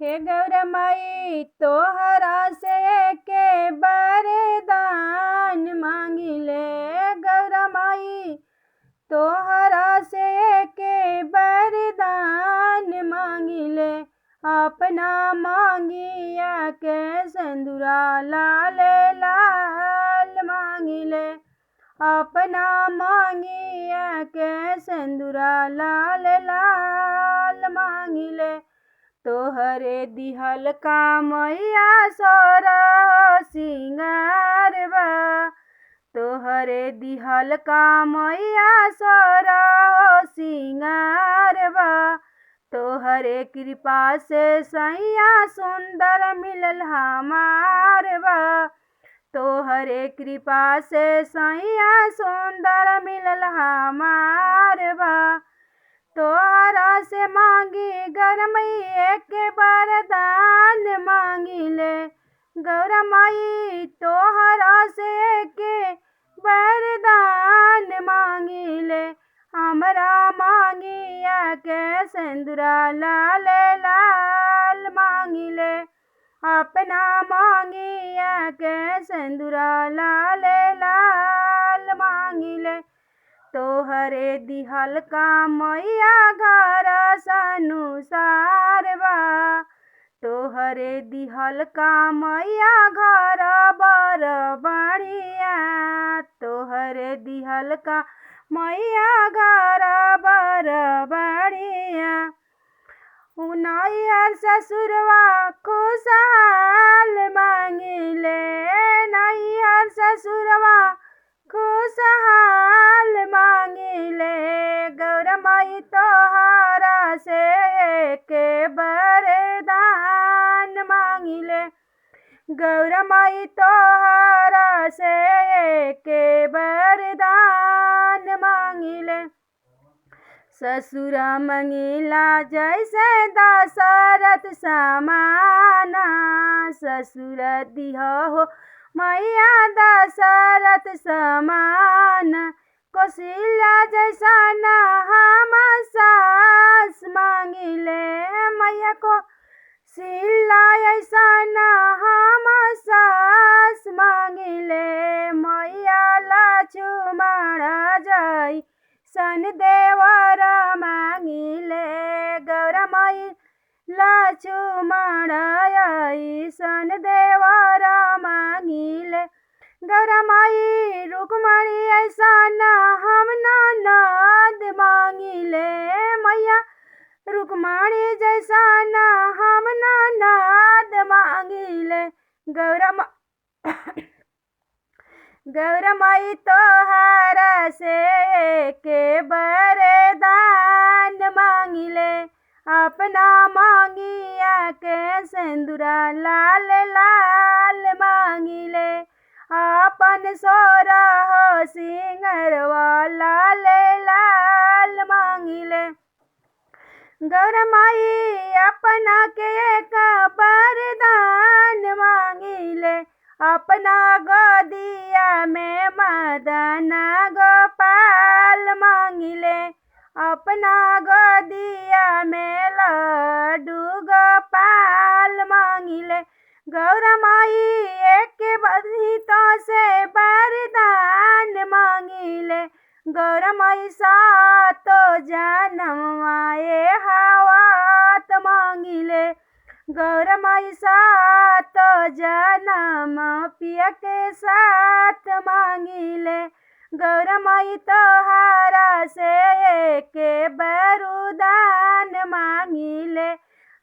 हे गौरा माई तोहरा से के वरदान मांगिले। गौरा माई तोहरा से के वरदान मांगिले। अपना मांगिया के सिंदूरा लाल लाल मांगिले। अपना मांगिया के सिंदूरा लाल लाल मांगिले। तोहरे दिहल का मैया सोरा सिंगार बा। तोहरे दिहल का मैया सोरा सिंगार बा। तोहरे कृपा से सैया सुंदर मिलल हमार बा। तोहरे कृपा से सैया सुंदर मिलल हमार बा। तोहरा से मांगी गौरा माई के वरदान मांगिले। गौरा माई तोहरा से के वरदान मांगिले। हमरा मांगिया के सिंदूरा लाल लाल मांगिले। अपना मांगिया के सिंदूरा लाल लाल मांगिले। तोहरे दिहल का मैया घर संसार बा। तोहरे दिहल का मैया घर बर बढ़िया। तोहरे दिहल का मैया घर बर बढ़िया। नैहर ससुरवा खुशहाल मांगिले। नैहर ससुरवा खुशहाल मांगिले। गौरा माई तोहरा से के वरदान मांगिले। गौरा माई तोहरा से के वरदान मांगिले। ससुर मंगिला जैसे दशरथ समाना। ससुर दिहो मैया दशरथ समान। कौशल्या जैसा न हम सास मांगिले। मैया कौशल्या ऐसा न हम सास मांगिले। मैया लक्ष्मण जय सन देवर मांगिले। गौरा माई लक्ष्मण ऐसन देवर मांगिले। गौरा माई रुक्मणी ऐसन हम ननद मांगिले। मैया रुक्मणी जैसन हम ननद मांगिले। गौरा माई तोहरा से के वरदान मांगिले। अपना मांगिया के सिंदूरा लाल लाल मांगिले। अपन सोरा हो सिंगरवा लाल लाल मांगिले। गौरा माई अपना के एक वरदान मांगिले। अपना गोदिया में मदन गोपाल मांगिले। अपना गोदिया में लड्डू गोपाल मांगिले। गौरा माई एक बधिता से वरदान मांगिले। गौरा माई सातो जन्म आए हवात मांगिले। गौरा माई सात जन्म पिया के साथ मांगिले। गौरा माई तोहरा से के वरदान मांगिले।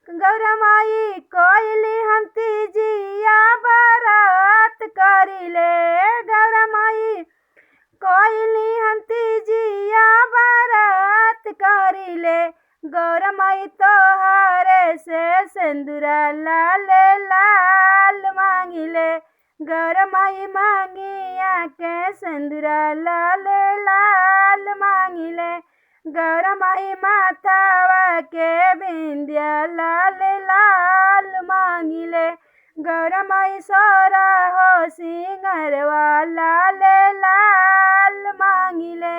गौरा माई कोयली हम तीजिया बरात करिले। गौरा माई कोयली हम तीजिया बरात करिले। गौरा माई तोहरे से सिंदूरा लाल लाल मांगिले। गौरा माई मांगिया के सिंदूरा लाल लाल मांगिले। गौरा माई माथावा के बिंदिया लाल लाल मांगिले। गौरा माई सोरा हो सिंगरवा लाल लाल मांगिले।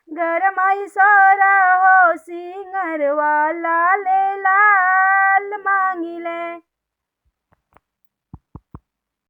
गौरा माई सोरा हो सिंगरवा